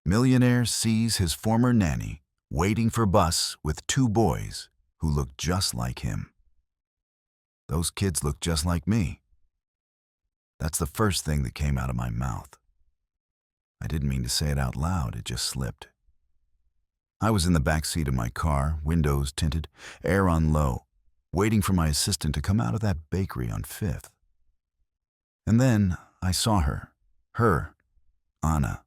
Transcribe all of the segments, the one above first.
Millionaire sees his former nanny waiting for bus with two boys who look just like him. Those kids look just like me. That's the first thing that came out of my mouth. I didn't mean to say it out loud, it just slipped. I was in the back seat of my car, windows tinted, air on low, waiting for my assistant to come out of that bakery on 5th. And then I saw her, Anna,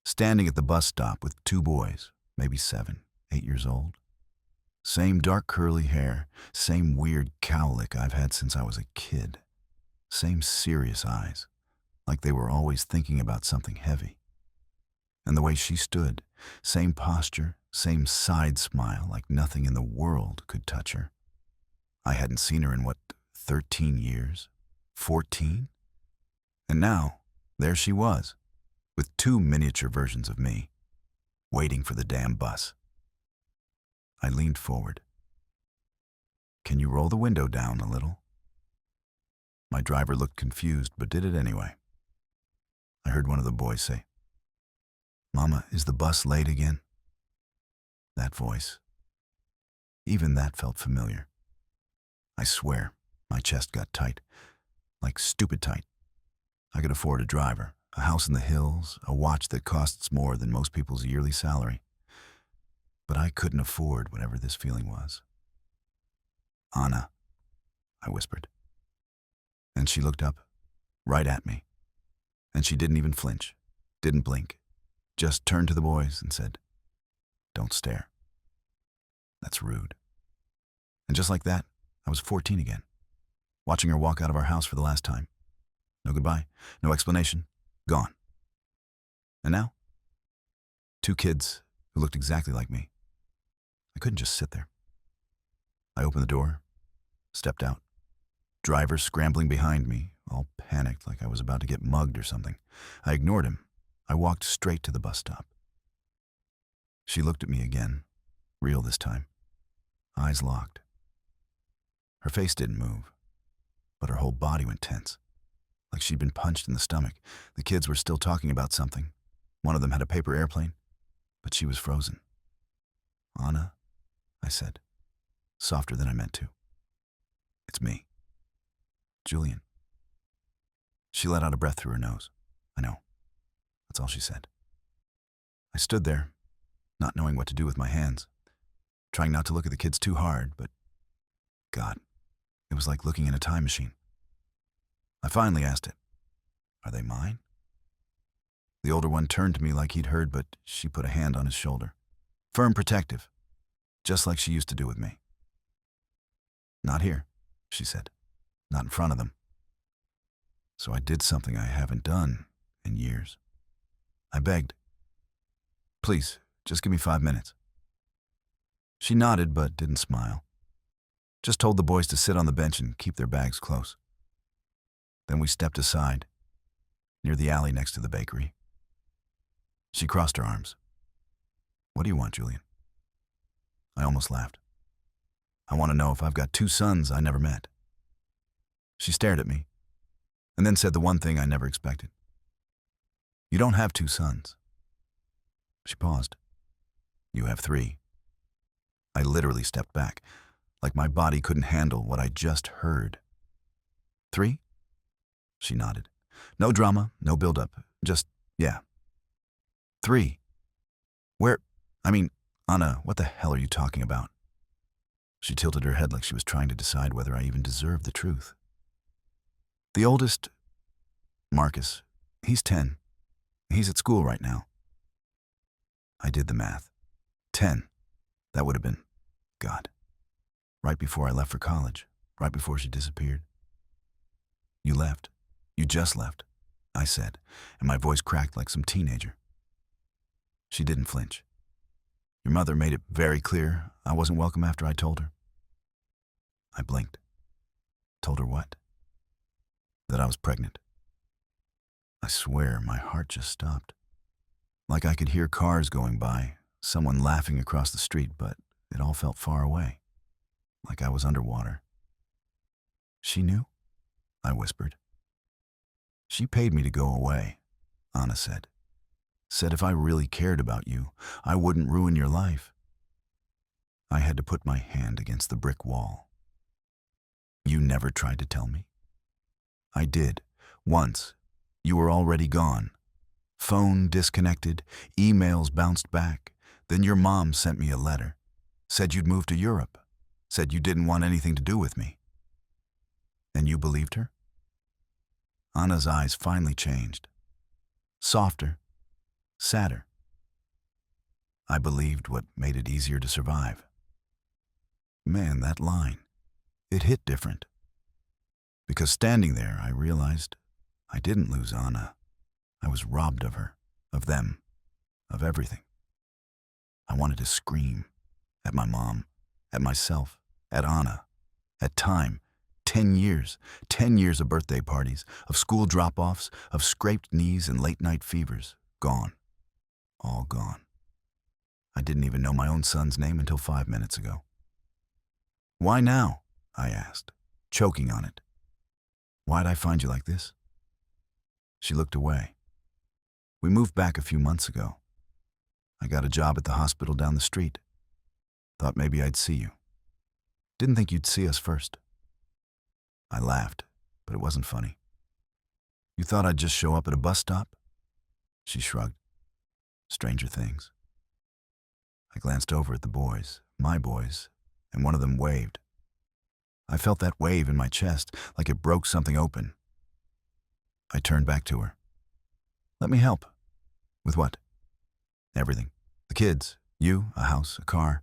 standing at the bus stop with two boys, maybe 7, 8 years old. Same dark curly hair, same weird cowlick I've had since I was a kid. Same serious eyes, like they were always thinking about something heavy. And the way she stood, same posture, same side smile, like nothing in the world could touch her. I hadn't seen her in, 13 years? 14? And now, there she was, with two miniature versions of me, waiting for the damn bus. I leaned forward. "Can you roll the window down a little?" My driver looked confused, but did it anyway. I heard one of the boys say, "Mama, is the bus late again?" That voice. Even that felt familiar. I swear, my chest got tight, like stupid tight. I could afford a driver, a house in the hills, a watch that costs more than most people's yearly salary. But I couldn't afford whatever this feeling was. "Anna," I whispered. And she looked up, right at me. And she didn't even flinch, didn't blink, just turned to the boys and said, "Don't stare. That's rude." And just like that, I was 14 again, watching her walk out of our house for the last time. No goodbye, no explanation, gone. And now, two kids who looked exactly like me. I couldn't just sit there. I opened the door, stepped out. Driver scrambling behind me, all panicked like I was about to get mugged or something. I ignored him. I walked straight to the bus stop. She looked at me again, real this time, eyes locked. Her face didn't move, but her whole body went tense, like she'd been punched in the stomach. The kids were still talking about something. One of them had a paper airplane, but she was frozen. "Anna," I said, softer than I meant to. "It's me. Julian." She let out a breath through her nose. "I know." That's all she said. I stood there, not knowing what to do with my hands, trying not to look at the kids too hard, but God, it was like looking in a time machine. I finally asked it, "Are they mine?" The older one turned to me like he'd heard, but she put a hand on his shoulder. Firm, protective, just like she used to do with me. "Not here," she said. "Not in front of them." So I did something I haven't done in years. I begged, "Please, just give me 5 minutes." She nodded but didn't smile. Just told the boys to sit on the bench and keep their bags close. Then we stepped aside, near the alley next to the bakery. She crossed her arms. "What do you want, Julian?" I almost laughed. "I want to know if I've got 2 sons I never met." She stared at me, and then said the one thing I never expected. "You don't have 2 sons." She paused. "You have 3. I literally stepped back, like my body couldn't handle what I just heard. "3? She nodded. "No drama, no build-up, just, yeah. 3. Where, Anna, what the hell are you talking about?" She tilted her head like she was trying to decide whether I even deserved the truth. "The oldest, Marcus, he's 10. He's at school right now." I did the math. 10. That would have been, God, right before I left for college, right before she disappeared. "You left. You just left," I said, and my voice cracked like some teenager. She didn't flinch. "Your mother made it very clear I wasn't welcome after I told her." I blinked. Told her what? That I was pregnant. I swear my heart just stopped. Like I could hear cars going by, someone laughing across the street, but it all felt far away, like I was underwater. "She knew?" I whispered. "She paid me to go away," Anna said. Said if I really cared about you, I wouldn't ruin your life. I had to put my hand against the brick wall. You never tried to tell me. I did. Once. You were already gone. Phone disconnected, emails bounced back. Then your mom sent me a letter. Said you'd moved to Europe. Said you didn't want anything to do with me. And you believed her? Anna's eyes finally changed. Softer. Sadder. I believed what made it easier to survive. Man, that line. It hit different. Because standing there, I realized I didn't lose Anna. I was robbed of her, of them, of everything. I wanted to scream at my mom, at myself, at Anna, at time. 10 years of birthday parties, of school drop-offs, of scraped knees and late-night fevers. Gone. All gone. I didn't even know my own son's name until 5 minutes ago. Why now? I asked, choking on it. Why'd I find you like this? She looked away. We moved back a few months ago. I got a job at the hospital down the street. Thought maybe I'd see you. Didn't think you'd see us first. I laughed, but it wasn't funny. You thought I'd just show up at a bus stop? She shrugged. Stranger things. I glanced over at the boys, my boys, and one of them waved. I felt that wave in my chest, like it broke something open. I turned back to her. Let me help. With what? Everything. The kids, you, a house, a car.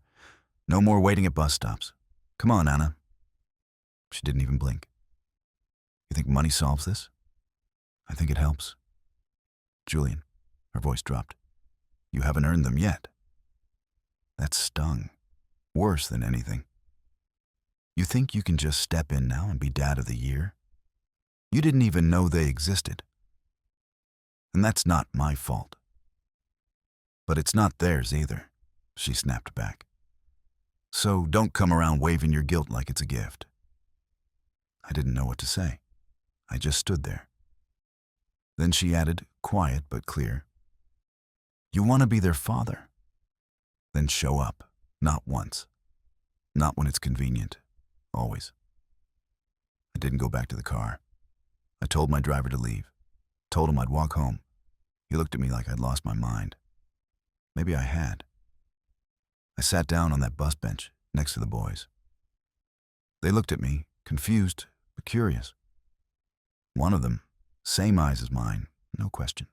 No more waiting at bus stops. Come on, Anna. She didn't even blink. You think money solves this? I think it helps. Julian, her voice dropped. You haven't earned them yet. That stung. Worse than anything. You think you can just step in now and be Dad of the Year? You didn't even know they existed. And that's not my fault. But it's not theirs either, she snapped back. So don't come around waving your guilt like it's a gift. I didn't know what to say. I just stood there. Then she added, quiet but clear, you want to be their father? Then show up, not once. Not when it's convenient. Always. I didn't go back to the car. I told my driver to leave. Told him I'd walk home. He looked at me like I'd lost my mind. Maybe I had. I sat down on that bus bench next to the boys. They looked at me, confused but curious. One of them, same eyes as mine, no question,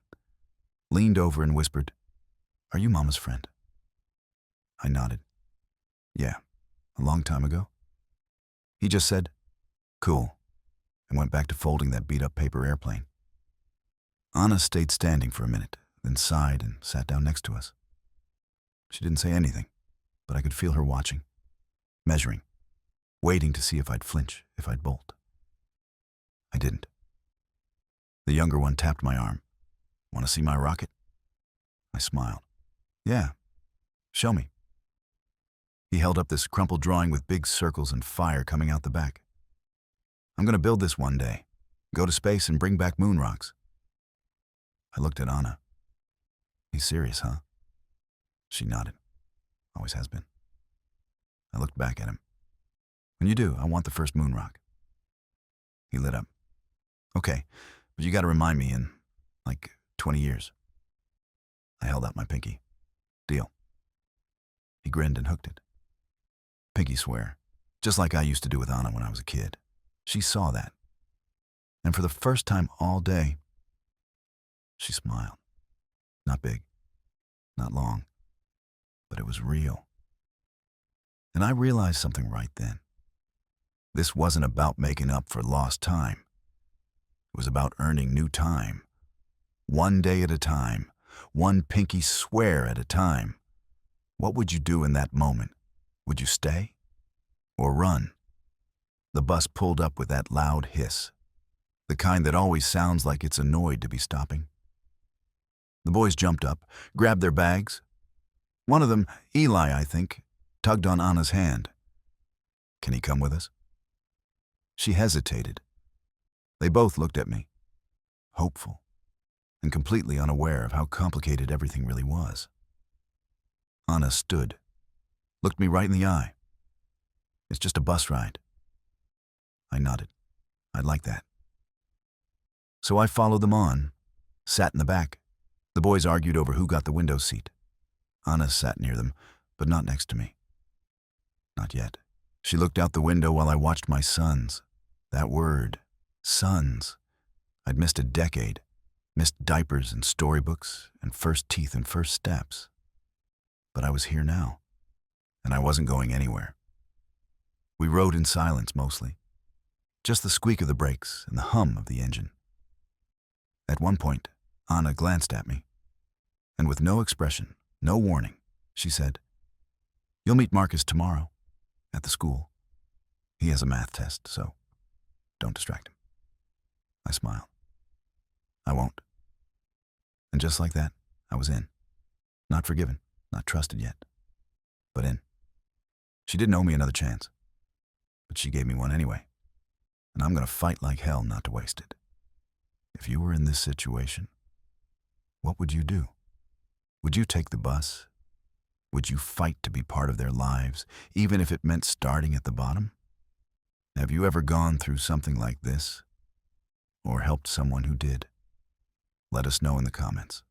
leaned over and whispered, Are you Mama's friend? I nodded. Yeah, a long time ago. He just said, Cool, and went back to folding that beat-up paper airplane. Anna stayed standing for a minute, then sighed and sat down next to us. She didn't say anything, but I could feel her watching, measuring, waiting to see if I'd flinch, if I'd bolt. I didn't. The younger one tapped my arm. Want to see my rocket? I smiled. Yeah, show me. He held up this crumpled drawing with big circles and fire coming out the back. I'm going to build this one day, go to space and bring back moon rocks. I looked at Anna. He's serious, huh? She nodded. Always has been. I looked back at him. When you do, I want the first moon rock. He lit up. Okay, but you got to remind me in, 20 years. I held out my pinky. Deal. He grinned and hooked it. Pinky swear, just like I used to do with Anna when I was a kid. She saw that. And for the first time all day, she smiled. Not big, not long, but it was real. And I realized something right then. This wasn't about making up for lost time. It was about earning new time. One day at a time, one pinky swear at a time. What would you do in that moment? Would you stay or run? The bus pulled up with that loud hiss, the kind that always sounds like it's annoyed to be stopping. The boys jumped up, grabbed their bags. One of them, Eli, I think, tugged on Anna's hand. Can he come with us? She hesitated. They both looked at me, hopeful. and completely unaware of how complicated everything really was. Anna stood, looked me right in the eye. "It's just a bus ride." I nodded. "I'd like that." So I followed them on, sat in the back. The boys argued over who got the window seat. Anna sat near them, but not next to me. Not yet. She looked out the window while I watched my sons. That word, sons. I'd missed a decade, missed diapers and storybooks and first teeth and first steps. But I was here now, and I wasn't going anywhere. We rode in silence mostly, just the squeak of the brakes and the hum of the engine. At one point, Anna glanced at me, and with no expression, no warning, she said, "You'll meet Marcus tomorrow, at the school. He has a math test, so don't distract him." I smiled. "I won't." And just like that, I was in. Not forgiven, not trusted yet, but in. She didn't owe me another chance, but she gave me one anyway, and I'm going to fight like hell not to waste it. If you were in this situation, what would you do? Would you take the bus? Would you fight to be part of their lives, even if it meant starting at the bottom? Have you ever gone through something like this, or helped someone who did? Let us know in the comments.